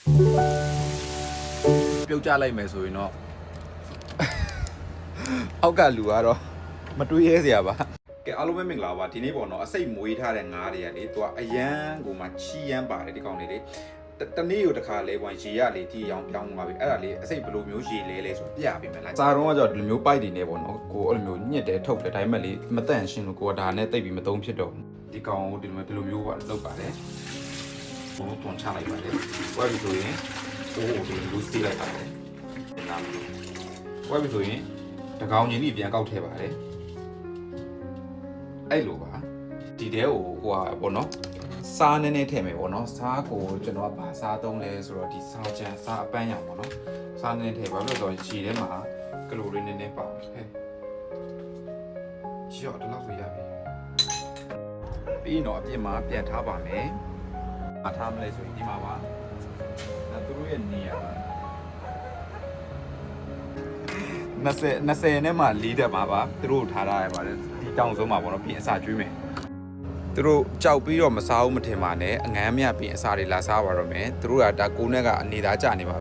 ပြုတ်ကြလိုက်မယ်ဆိုရင်တော့အောက်ကလူကတော့မတွေးရဲစရာပါကဲအားလုံးပဲမင်္ဂလာပါဒီနေ့ပေါ့နော်အစိတ်မွေးထားတဲ့ငါးတွေကလေသူကအရန်ကိုမှချီရမ်းပါတယ်ဒီကောင်လေးလေတနေ့ကိုတစ်ခါလဲပွန်ရေရလေဒီအောင်ပြောင်းသွားပြီအဲ့ဒါလေးအစိတ်ဘယ်လိုမျိုးရေလဲဆိုပြပေးမယ်လားစာတော့ကကြောဒီလိုမျိုးပိုက်တွေနေပေါ့နော်ကိုအဲ့လိုမျိုးညစ်တယ်ထုတ်တယ်ဒါပေမဲ့လေမတန့်ရှင်းလို့ကိုကဒါနဲ့တိတ်ပြီးမသုံးဖြစ်တော့ဒီကောင်ကိုဒီလိုမျိုးကလောက်ပါတယ်ဘုံတွန်ချလိုက်ပါတယ်ဝယ်ပြီးဆိုရင်ဒီလိုစီးလိုက်ပါတယ်နားမလို့ဝယ်ပြီးဆိုရင်တကောင်ချင်းကြီးပြန်ကောက်ထည့်ပါတယ်အဲ့လိုပါဒီတဲကိုဟိုဟာပေါ့နော်စားနည်းနည်းထည့်မယ်ပေါ့နော်စားကိုကျွန်တော်ကဘာစားသုံးလဲဆိုတော့ဒီစားချမ်းစားအပန်းရောင်ပေါ့နော်စားနည်းနည်းထည့်ပါလို့ဆိုတော့ခြေထဲမှာကလိုရီနည်းနည်းပါဟဲ့ရော့တော့လောက်ဆိုရပြီပြီးတော့အပြင်မှာပြန်ထားပါမယ်မထားမလဲဆိုရင်ဒီမှာပါအဲသူတို့ရဲ့နေရာ20နဲ့မှ4တက်မှာပါသူတို့ထားရပါတယ်ဒီတောင်ဆုံးမှာပေါ့နော်ပြင်အစာကျွေးမယ်သူတို့ကြောက်ပြီးတော့မစားဘူးမထင်ပါနဲ့အငန်းမြပြင်အစာတွေလာစားပါတော့မယ်သူတို့ကဒါကိုနဲ့ကအနေသားကြနေပါ